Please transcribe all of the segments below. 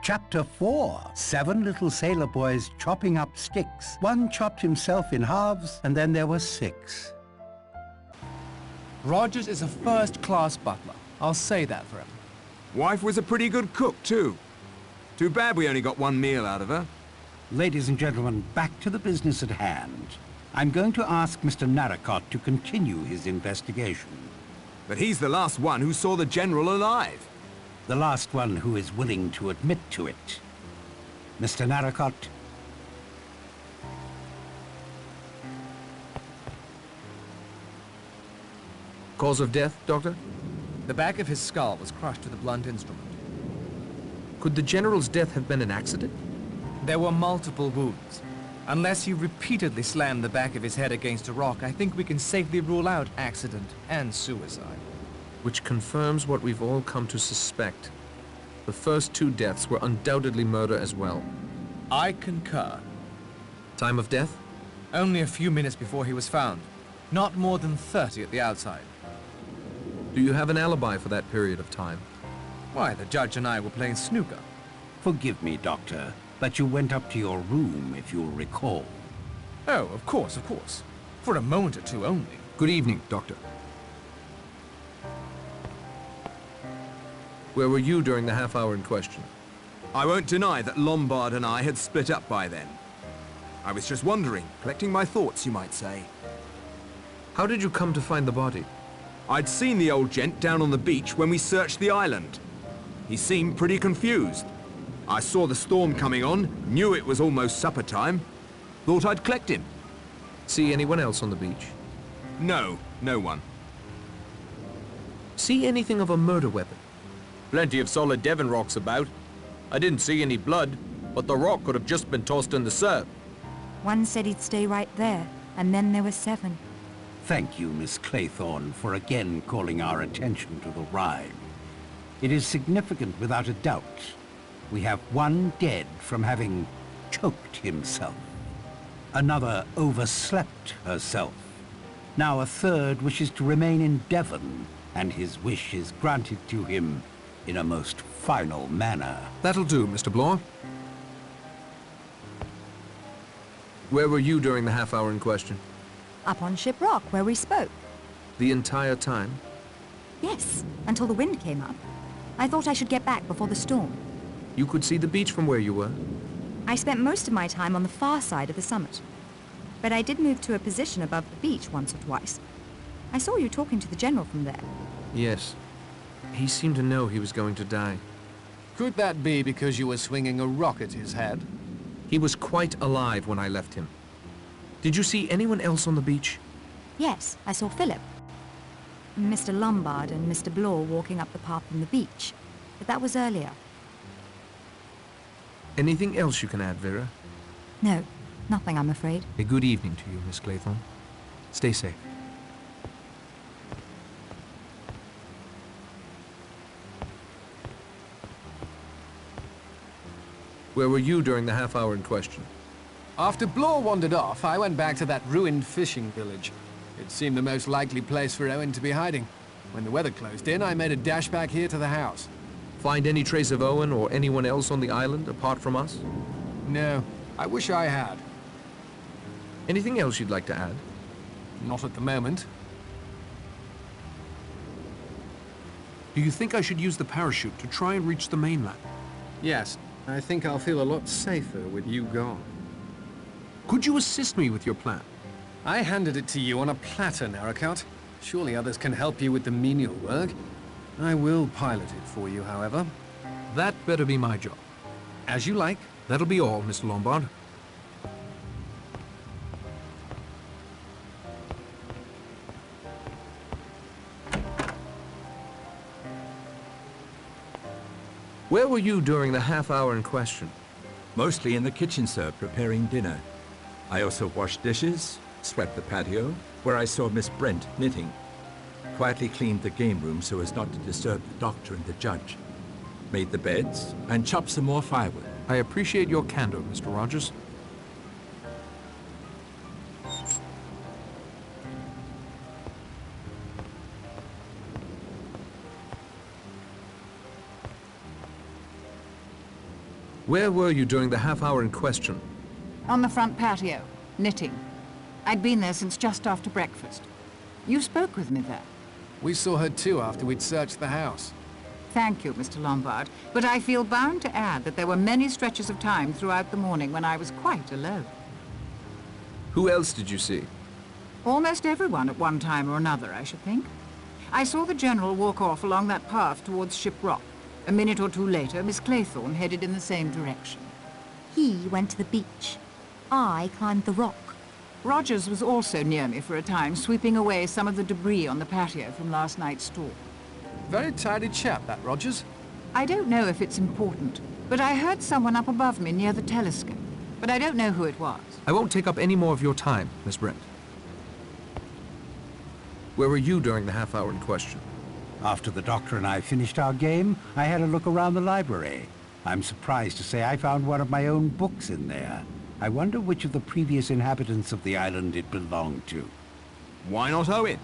Chapter 4. 7 little sailor boys chopping up sticks. One chopped himself in halves, and then there were 6. Rogers is a first-class butler. I'll say that for him. Wife was a pretty good cook, too. Too bad we only got one meal out of her. Ladies and gentlemen, back to the business at hand. I'm going to ask Mr. Narracott to continue his investigation. But he's the last one who saw the General alive. The last one who is willing to admit to it. Mr. Narracott? Cause of death, Doctor? The back of his skull was crushed with a blunt instrument. Could the General's death have been an accident? There were multiple wounds. Unless he repeatedly slammed the back of his head against a rock, I think we can safely rule out accident and suicide. Which confirms what we've all come to suspect. The first 2 deaths were undoubtedly murder as well. I concur. Time of death? Only a few minutes before he was found. Not more than 30 at the outside. Do you have an alibi for that period of time? Why, the judge and I were playing snooker. Forgive me, Doctor, but you went up to your room, if you'll recall. Oh, of course, of course. For a moment or two only. Good evening, Doctor. Where were you during the half hour in question? I won't deny that Lombard and I had split up by then. I was just wondering, collecting my thoughts, you might say. How did you come to find the body? I'd seen the old gent down on the beach when we searched the island. He seemed pretty confused. I saw the storm coming on, knew it was almost supper time. Thought I'd collect him. See anyone else on the beach? No, no one. See anything of a murder weapon? Plenty of solid Devon rocks about. I didn't see any blood, but the rock could have just been tossed in the surf. One said he'd stay right there, and then there were 7. Thank you, Miss Claythorne, for again calling our attention to the rhyme. It is significant without a doubt. We have one dead from having choked himself. Another overslept herself. Now a third wishes to remain in Devon, and his wish is granted to him in a most final manner. That'll do, Mr. Bloor. Where were you during the half hour in question? Up on Ship Rock, where we spoke. The entire time? Yes, until the wind came up. I thought I should get back before the storm. You could see the beach from where you were? I spent most of my time on the far side of the summit. But I did move to a position above the beach once or twice. I saw you talking to the General from there. Yes. He seemed to know he was going to die. Could that be because you were swinging a rock at his head? He was quite alive when I left him. Did you see anyone else on the beach? Yes, I saw Philip. Mr. Lombard and Mr. Bloor walking up the path from the beach. But that was earlier. Anything else you can add, Vera? No, nothing, I'm afraid. A good evening to you, Miss Claythorne. Stay safe. Where were you during the half hour in question? After Bloor wandered off, I went back to that ruined fishing village. It seemed the most likely place for Owen to be hiding. When the weather closed in, I made a dash back here to the house. Find any trace of Owen or anyone else on the island apart from us? No, I wish I had. Anything else you'd like to add? Not at the moment. Do you think I should use the parachute to try and reach the mainland? Yes, I think I'll feel a lot safer with you gone. Could you assist me with your plan? I handed it to you on a platter, Narracott. Surely others can help you with the menial work. I will pilot it for you, however. That better be my job. As you like. That'll be all, Mr. Lombard. Where were you during the half hour in question? Mostly in the kitchen, sir, preparing dinner. I also washed dishes, swept the patio, where I saw Miss Brent knitting. Quietly cleaned the game room so as not to disturb the doctor and the judge. Made the beds, and chopped some more firewood. I appreciate your candor, Mr. Rogers. Where were you during the half hour in question? On the front patio, knitting. I'd been there since just after breakfast. You spoke with me there. We saw her too after we'd searched the house. Thank you, Mr. Lombard, but I feel bound to add that there were many stretches of time throughout the morning when I was quite alone. Who else did you see? Almost everyone at one time or another, I should think. I saw the General walk off along that path towards Ship Rock. A minute or two later, Miss Claythorne headed in the same direction. He went to the beach. I climbed the rock. Rogers was also near me for a time, sweeping away some of the debris on the patio from last night's storm. Very tidy chap, that Rogers. I don't know if it's important, but I heard someone up above me near the telescope. But I don't know who it was. I won't take up any more of your time, Miss Brent. Where were you during the half hour in question? After the doctor and I finished our game, I had a look around the library. I'm surprised to say I found one of my own books in there. I wonder which of the previous inhabitants of the island it belonged to. Why not Owen?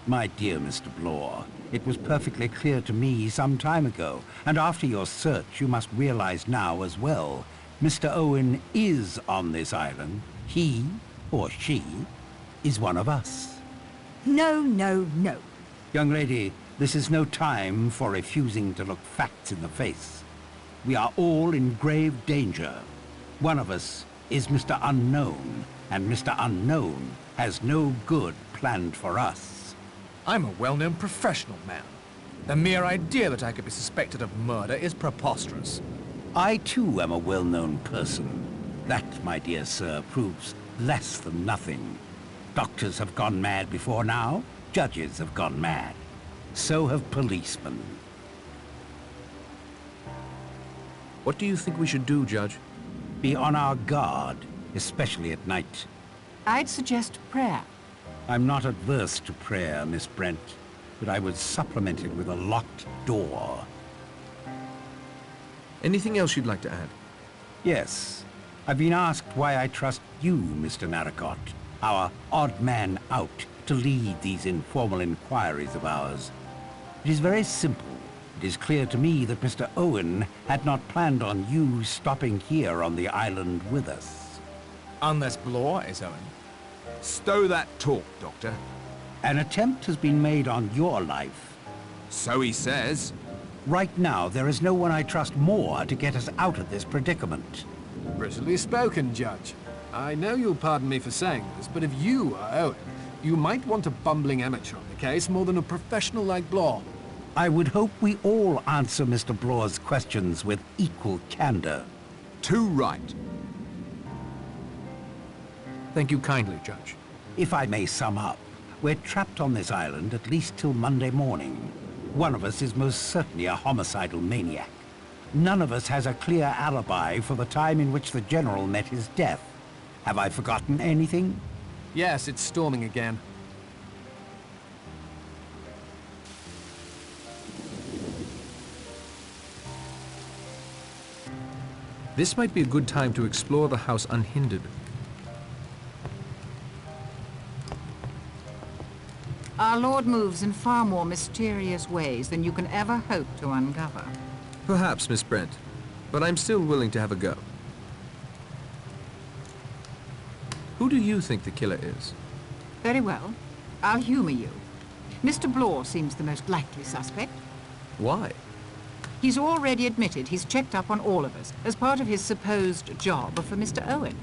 My dear Mr. Blore, it was perfectly clear to me some time ago, and after your search you must realize now as well. Mr. Owen is on this island. He, or she, is one of us. No, no, no. Young lady, this is no time for refusing to look facts in the face. We are all in grave danger. One of us is Mr. Unknown, and Mr. Unknown has no good planned for us. I'm a well-known professional man. The mere idea that I could be suspected of murder is preposterous. I too am a well-known person. That, my dear sir, proves less than nothing. Doctors have gone mad before now. Judges have gone mad. So have policemen. What do you think we should do, Judge? Be on our guard, especially at night. I'd suggest prayer. I'm not adverse to prayer, Miss Brent, but I would supplement it with a locked door. Anything else you'd like to add? Yes. I've been asked why I trust you, Mr. Narracott, our odd man out, to lead these informal inquiries of ours. It is very simple. It is clear to me that Mr. Owen had not planned on you stopping here on the island with us. Unless Blore is Owen. Stow that talk, Doctor. An attempt has been made on your life. So he says. Right now, there is no one I trust more to get us out of this predicament. Briskly spoken, Judge. I know you'll pardon me for saying this, but if you are Owen, you might want a bumbling amateur on the case more than a professional like Blore. I would hope we all answer Mr. Blore's questions with equal candor. Too right. Thank you kindly, Judge. If I may sum up, we're trapped on this island at least till Monday morning. One of us is most certainly a homicidal maniac. None of us has a clear alibi for the time in which the General met his death. Have I forgotten anything? Yes, it's storming again. This might be a good time to explore the house unhindered. Our Lord moves in far more mysterious ways than you can ever hope to uncover. Perhaps, Miss Brent, but I'm still willing to have a go. Who do you think the killer is? Very well. I'll humor you. Mr. Blore seems the most likely suspect. Why? He's already admitted he's checked up on all of us as part of his supposed job for Mr. Owen.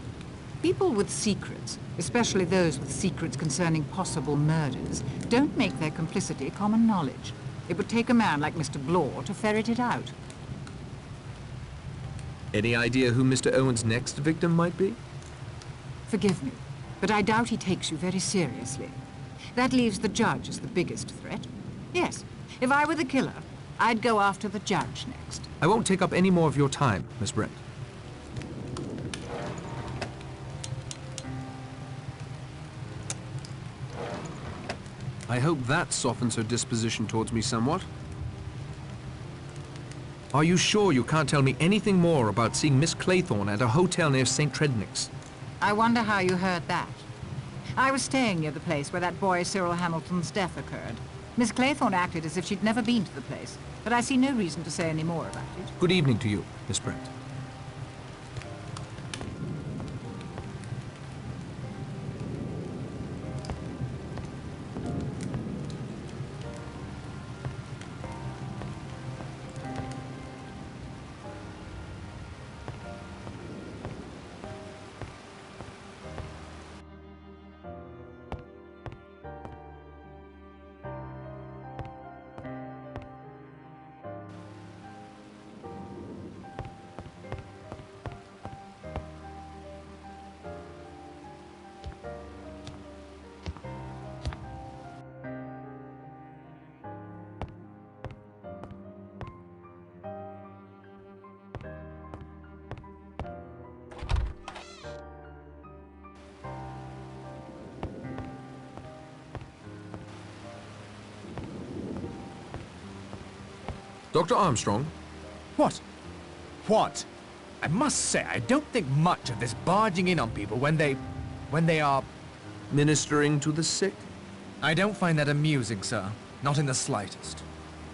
People with secrets, especially those with secrets concerning possible murders, don't make their complicity common knowledge. It would take a man like Mr. Blore to ferret it out. Any idea who Mr. Owen's next victim might be? Forgive me, but I doubt he takes you very seriously. That leaves the judge as the biggest threat. Yes, if I were the killer, I'd go after the judge next. I won't take up any more of your time, Miss Brent. I hope that softens her disposition towards me somewhat. Are you sure you can't tell me anything more about seeing Miss Claythorne at a hotel near St. Trednick's? I wonder how you heard that. I was staying near the place where that boy Cyril Hamilton's death occurred. Miss Claythorne acted as if she'd never been to the place, but I see no reason to say any more about it. Good evening to you, Miss Brent. Dr. Armstrong, What? What? I must say, I don't think much of this barging in on people when they are... ministering to the sick? I don't find that amusing, sir. Not in the slightest.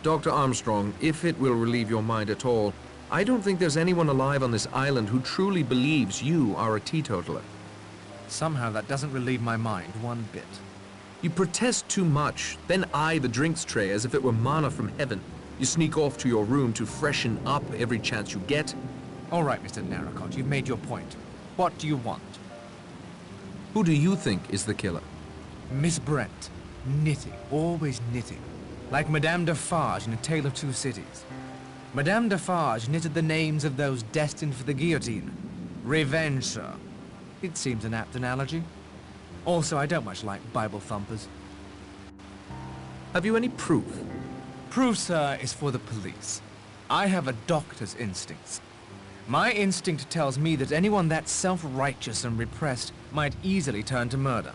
Dr. Armstrong, if it will relieve your mind at all, I don't think there's anyone alive on this island who truly believes you are a teetotaler. Somehow that doesn't relieve my mind one bit. You protest too much, then eye the drinks tray as if it were manna from heaven. You sneak off to your room to freshen up every chance you get. All right, Mr. Narracott, you've made your point. What do you want? Who do you think is the killer? Miss Brent. Knitting. Always knitting. Like Madame Defarge in A Tale of Two Cities. Madame Defarge knitted the names of those destined for the guillotine. Revenge, sir. It seems an apt analogy. Also, I don't much like Bible thumpers. Have you any proof? Proof, sir, is for the police. I have a doctor's instincts. My instinct tells me that anyone that self-righteous and repressed might easily turn to murder.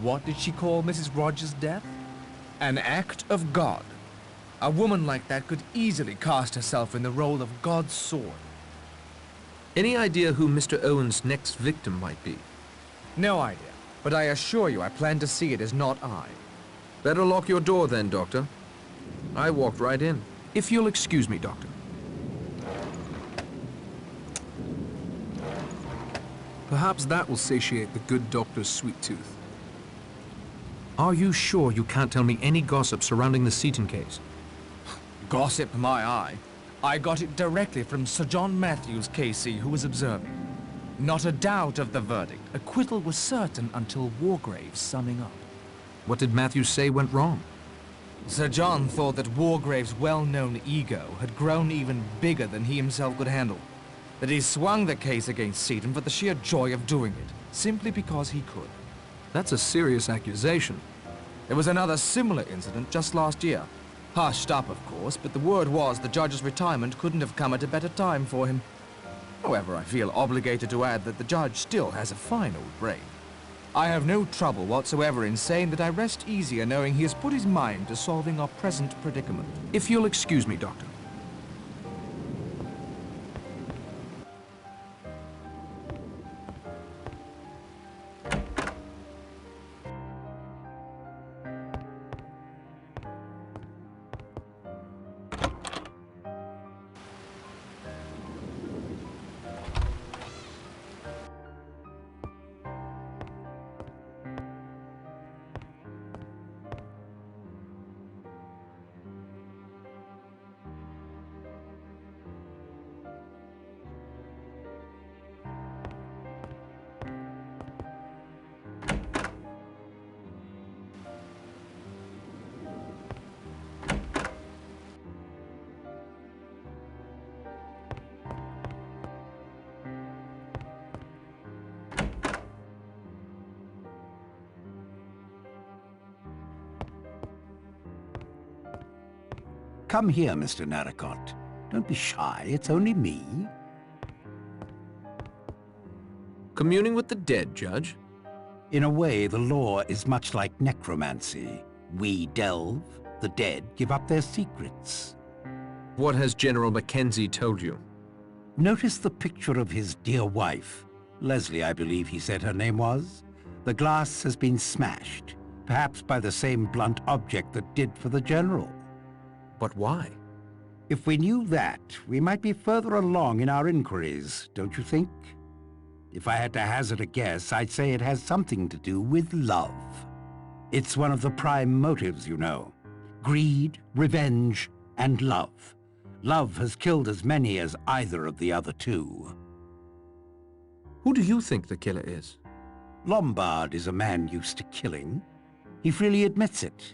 What did she call Mrs. Rogers' death? An act of God. A woman like that could easily cast herself in the role of God's sword. Any idea who Mr. Owen's next victim might be? No idea, but I assure you I plan to see it as not I. Better lock your door then, Doctor. I walked right in. If you'll excuse me, Doctor. Perhaps that will satiate the good doctor's sweet tooth. Are you sure you can't tell me any gossip surrounding the Seaton case? Gossip, my eye. I got it directly from Sir John Matthews, KC, who was observing. Not a doubt of the verdict. Acquittal was certain until Wargrave's summing up. What did Matthews say went wrong? Sir John thought that Wargrave's well-known ego had grown even bigger than he himself could handle. That he swung the case against Seaton for the sheer joy of doing it, simply because he could. That's a serious accusation. There was another similar incident just last year. Hushed up, of course, but the word was the judge's retirement couldn't have come at a better time for him. However, I feel obligated to add that the judge still has a fine old brain. I have no trouble whatsoever in saying that I rest easier knowing he has put his mind to solving our present predicament. If you'll excuse me, Doctor. Come here, Mr. Narracott. Don't be shy, it's only me. Communing with the dead, Judge? In a way, the law is much like necromancy. We delve, the dead give up their secrets. What has General Mackenzie told you? Notice the picture of his dear wife. Leslie, I believe he said her name was. The glass has been smashed, perhaps by the same blunt object that did for the General. But why? If we knew that, we might be further along in our inquiries, don't you think? If I had to hazard a guess, I'd say it has something to do with love. It's one of the prime motives, you know. Greed, revenge, and love. Love has killed as many as either of the other two. Who do you think the killer is? Lombard is a man used to killing. He freely admits it.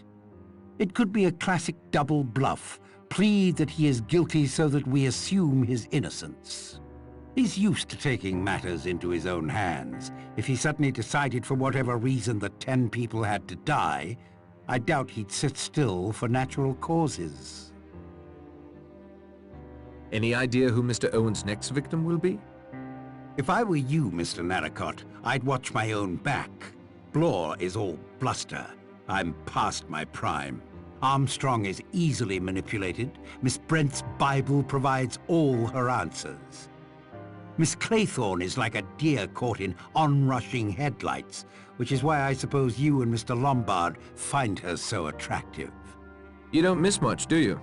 It could be a classic double bluff, plead that he is guilty so that we assume his innocence. He's used to taking matters into his own hands. If he suddenly decided for whatever reason that 10 people had to die, I doubt he'd sit still for natural causes. Any idea who Mr. Owen's next victim will be? If I were you, Mr. Narracott, I'd watch my own back. Blore is all bluster. I'm past my prime. Armstrong is easily manipulated. Miss Brent's Bible provides all her answers. Miss Claythorne is like a deer caught in onrushing headlights, which is why I suppose you and Mr. Lombard find her so attractive. You don't miss much, do you?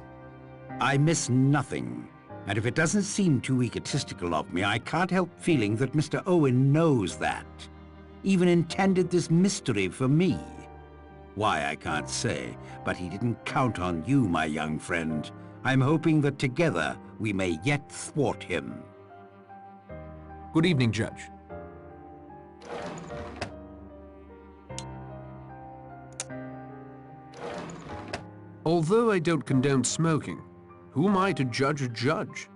I miss nothing. And if it doesn't seem too egotistical of me, I can't help feeling that Mr. Owen knows that. Even intended this mystery for me. Why, I can't say, but he didn't count on you, my young friend. I'm hoping that together we may yet thwart him. Good evening, Judge. Although I don't condone smoking, who am I to judge a judge?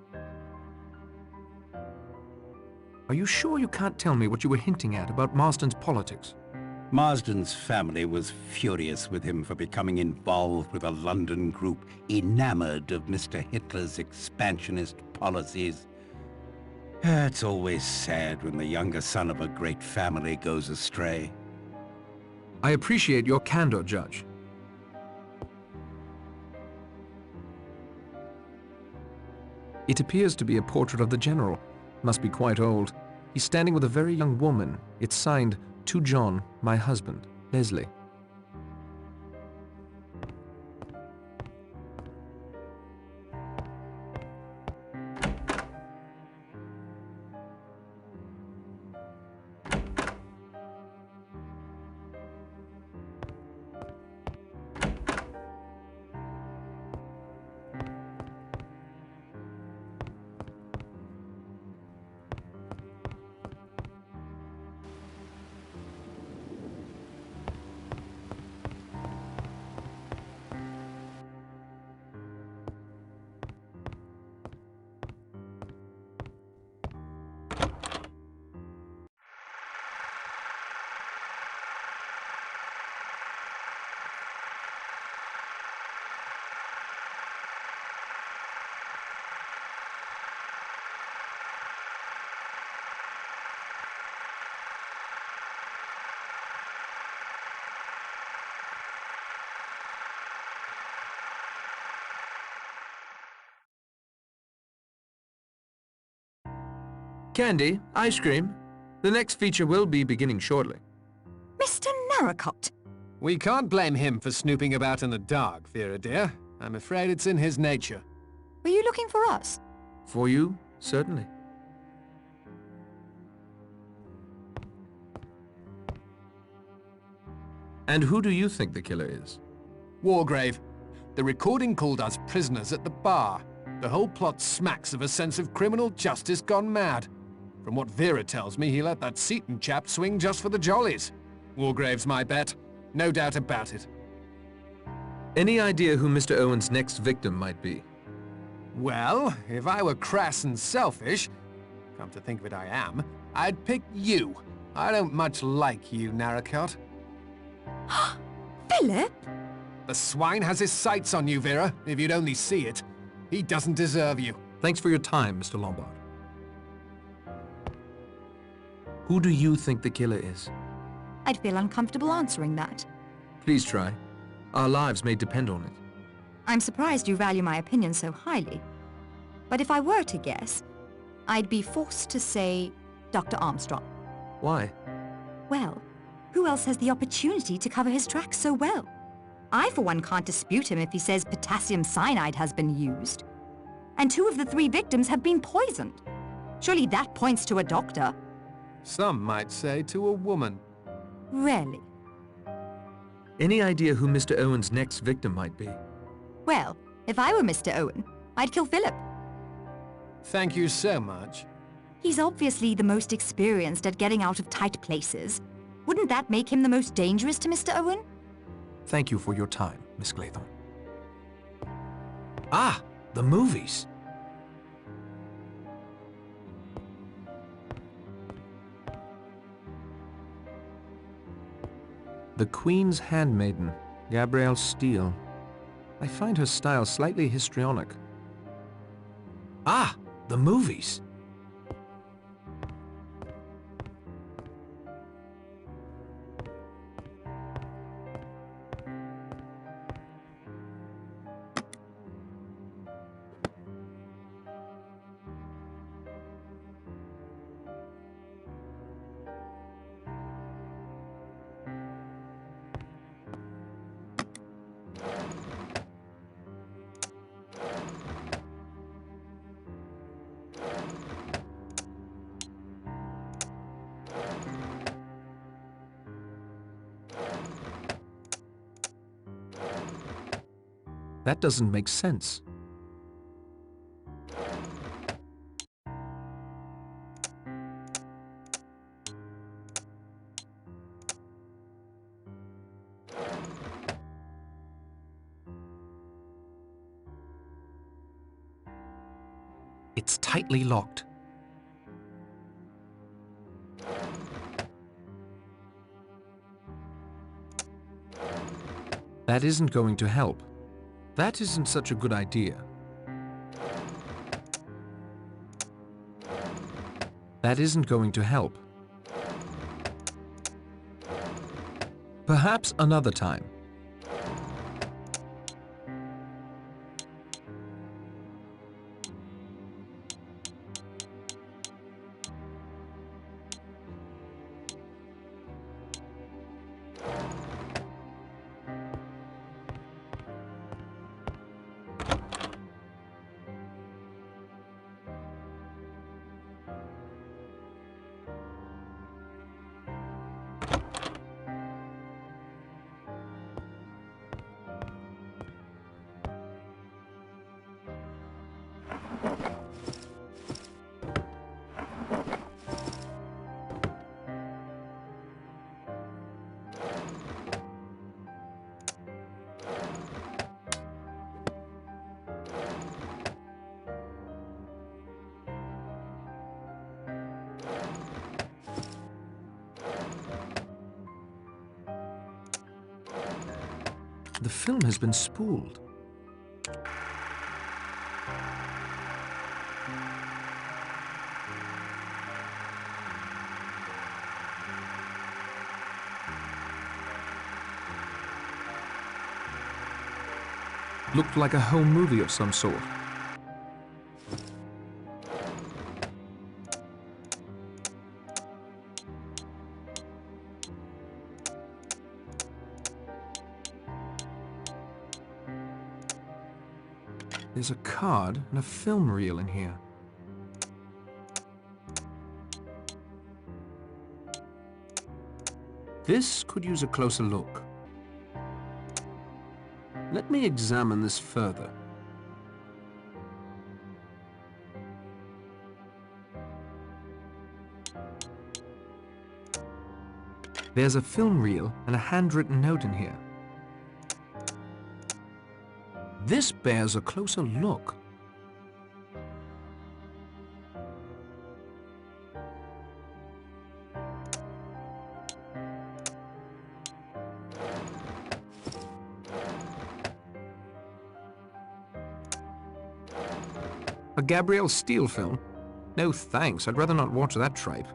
Are you sure you can't tell me what you were hinting at about Marston's politics? Marsden's family was furious with him for becoming involved with a London group enamored of Mr. Hitler's expansionist policies. It's always sad when the younger son of a great family goes astray. I appreciate your candor, Judge. It appears to be a portrait of the General. Must be quite old. He's standing with a very young woman. It's signed, "To John, my husband, Leslie." Candy, ice cream. The next feature will be beginning shortly. Mr. Narracott! We can't blame him for snooping about in the dark, Vera dear. I'm afraid it's in his nature. Were you looking for us? For you, certainly. And who do you think the killer is? Wargrave. The recording called us prisoners at the bar. The whole plot smacks of a sense of criminal justice gone mad. From what Vera tells me, he let that Seaton chap swing just for the jollies. Wargrave's my bet. No doubt about it. Any idea who Mr. Owen's next victim might be? Well, if I were crass and selfish, come to think of it I am, I'd pick you. I don't much like you, Narracott. Philip? The swine has his sights on you, Vera, if you'd only see it. He doesn't deserve you. Thanks for your time, Mr. Lombard. Who do you think the killer is? I'd feel uncomfortable answering that. Please try. Our lives may depend on it. I'm surprised you value my opinion so highly. But if I were to guess, I'd be forced to say Dr. Armstrong. Why? Well, who else has the opportunity to cover his tracks so well? I, for one, can't dispute him if he says potassium cyanide has been used. And 2 of the 3 victims have been poisoned. Surely that points to a doctor. Some might say to a woman. Really? Any idea who Mr. Owen's next victim might be? Well, if I were Mr. Owen, I'd kill Philip. Thank you so much. He's obviously the most experienced at getting out of tight places. Wouldn't that make him the most dangerous to Mr. Owen? Thank you for your time, Miss Claythorne. Ah, the movies. The Queen's Handmaiden, Gabrielle Steele. I find her style slightly histrionic. Ah, the movies. That doesn't make sense. It's tightly locked. That isn't going to help. That isn't such a good idea. That isn't going to help. Perhaps another time. The film has been spooled. Looked like a home movie of some sort. There's a card and a film reel in here. This could use a closer look. Let me examine this further. There's a film reel and a handwritten note in here. This bears a closer look. A Gabrielle Steele film? No thanks, I'd rather not watch that tripe.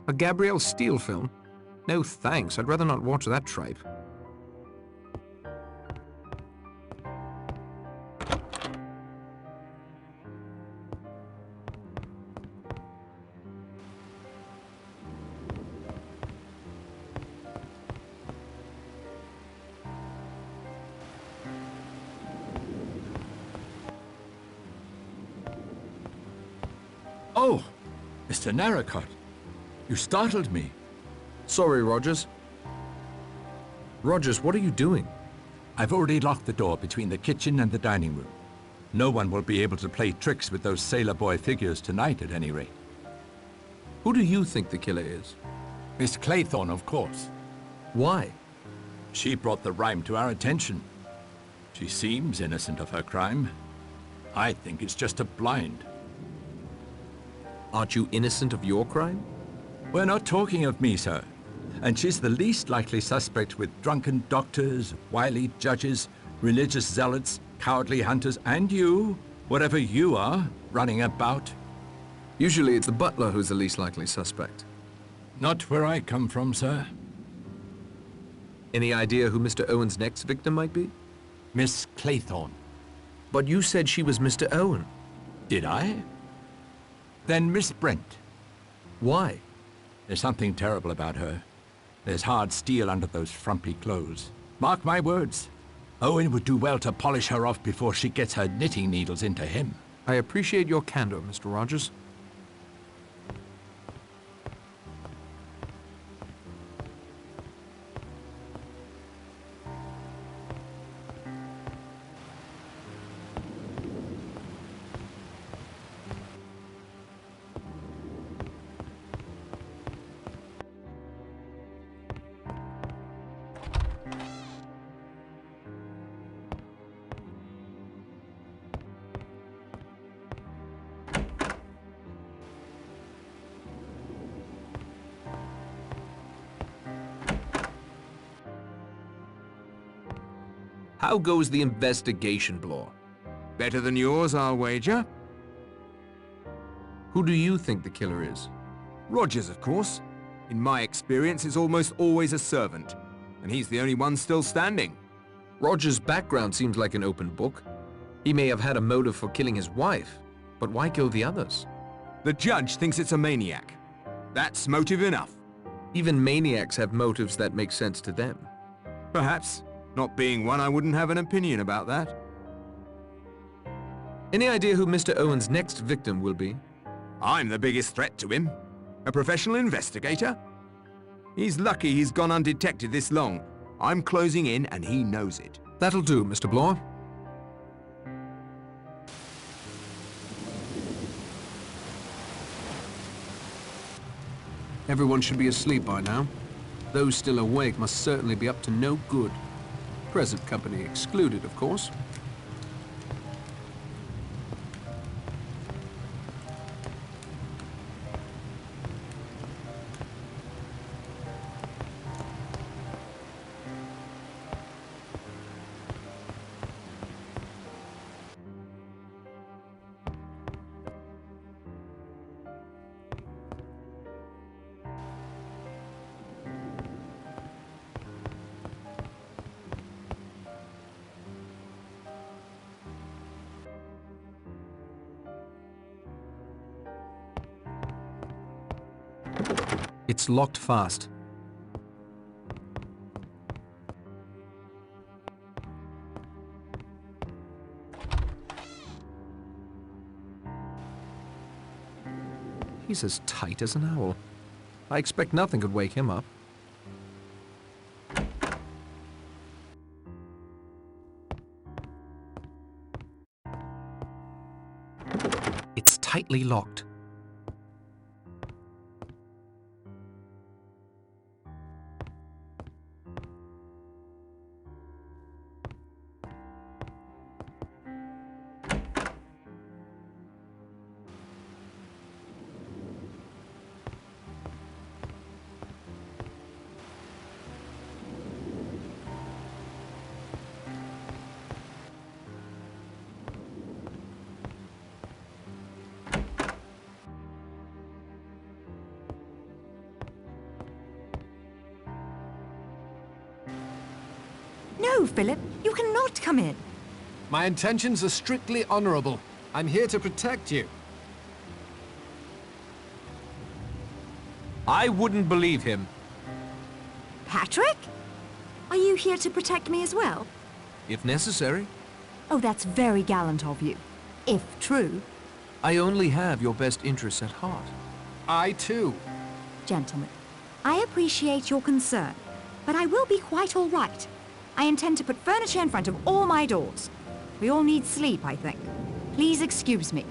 A Gabrielle Steele film? No thanks, I'd rather not watch that tripe. Oh, Mr. Narracott, you startled me. Sorry, Rogers. Rogers, what are you doing? I've already locked the door between the kitchen and the dining room. No one will be able to play tricks with those sailor boy figures tonight, at any rate. Who do you think the killer is? Miss Claythorne, of course. Why? She brought the rhyme to our attention. She seems innocent of her crime. I think it's just a blind. Aren't you innocent of your crime? We're not talking of me, sir. And she's the least likely suspect with drunken doctors, wily judges, religious zealots, cowardly hunters, and you, whatever you are, running about. Usually it's the butler who's the least likely suspect. Not where I come from, sir. Any idea who Mr. Owen's next victim might be? Miss Claythorne. But you said she was Mr. Owen. Did I? Then Miss Brent. Why? There's something terrible about her. There's hard steel under those frumpy clothes. Mark my words. Owen would do well to polish her off before she gets her knitting needles into him. I appreciate your candor, Mr. Rogers. How goes the investigation, Blore? Better than yours, I'll wager. Who do you think the killer is? Rogers, of course. In my experience, it's almost always a servant, and he's the only one still standing. Rogers' background seems like an open book. He may have had a motive for killing his wife, but why kill the others? The judge thinks it's a maniac. That's motive enough. Even maniacs have motives that make sense to them. Perhaps. Not being one, I wouldn't have an opinion about that. Any idea who Mr. Owen's next victim will be? I'm the biggest threat to him. A professional investigator. He's lucky he's gone undetected this long. I'm closing in and he knows it. That'll do, Mr. Blore. Everyone should be asleep by now. Those still awake must certainly be up to no good. Present company excluded, of course. It's locked fast. He's as tight as an owl. I expect nothing could wake him up. It's tightly locked. No, Philip, you cannot come in. My intentions are strictly honorable. I'm here to protect you. I wouldn't believe him. Patrick? Are you here to protect me as well? If necessary. Oh, that's very gallant of you. If true. I only have your best interests at heart. I too. Gentlemen, I appreciate your concern, but I will be quite all right. I intend to put furniture in front of all my doors. We all need sleep, I think. Please excuse me.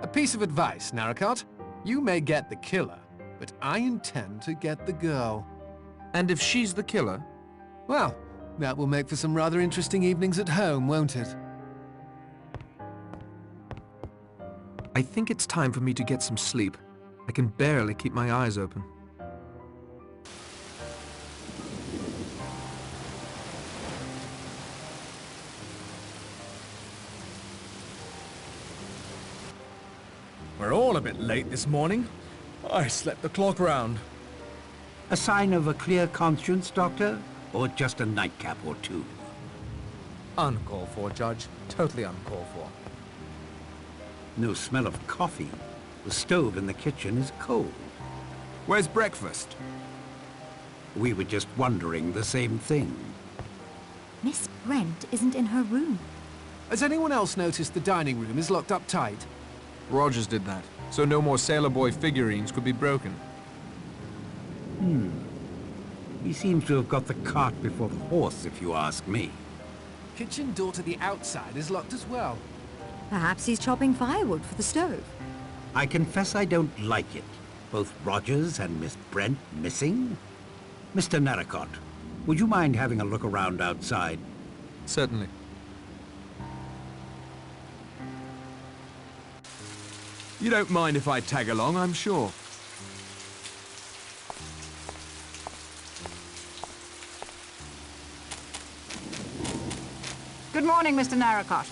A piece of advice, Narracott. You may get the killer, but I intend to get the girl. And if she's the killer? Well, that will make for some rather interesting evenings at home, won't it? I think it's time for me to get some sleep. I can barely keep my eyes open. We're all a bit late this morning. I slept the clock round. A sign of a clear conscience, Doctor? Or just a nightcap or two? Uncalled for, Judge. Totally uncalled for. No smell of coffee. The stove in the kitchen is cold. Where's breakfast? We were just wondering the same thing. Miss Brent isn't in her room. Has anyone else noticed the dining room is locked up tight? Rogers did that, so no more Sailor Boy figurines could be broken. He seems to have got the cart before the horse, if you ask me. Kitchen door to the outside is locked as well. Perhaps he's chopping firewood for the stove. I confess I don't like it. Both Rogers and Miss Brent missing? Mr. Narracott, would you mind having a look around outside? Certainly. You don't mind if I tag along, I'm sure. Good morning, Mr. Narracott.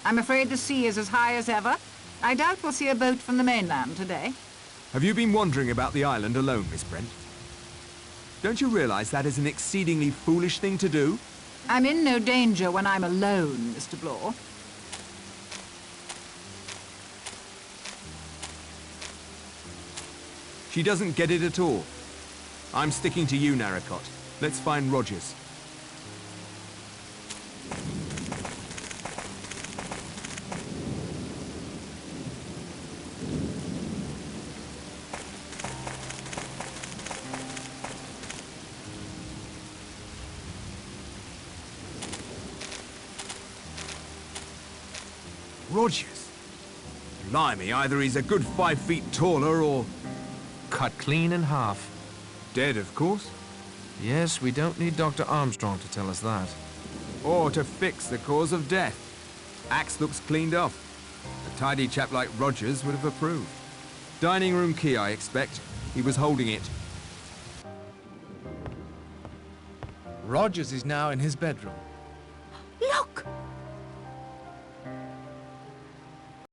I'm afraid the sea is as high as ever. I doubt we'll see a boat from the mainland today. Have you been wandering about the island alone, Miss Brent? Don't you realize that is an exceedingly foolish thing to do? I'm in no danger when I'm alone, Mr. Blore. She doesn't get it at all. I'm sticking to you, Narracott. Let's find Rogers. Rogers? Blimey, either he's a good 5 feet taller or... Cut clean in half. dead, of course. Yes, we don't need Dr. Armstrong to tell us that. Or to fix the cause of death. Axe looks cleaned off. A tidy chap like Rogers would have approved. Dining room key, I expect. He was holding it. Rogers is now in his bedroom. Look!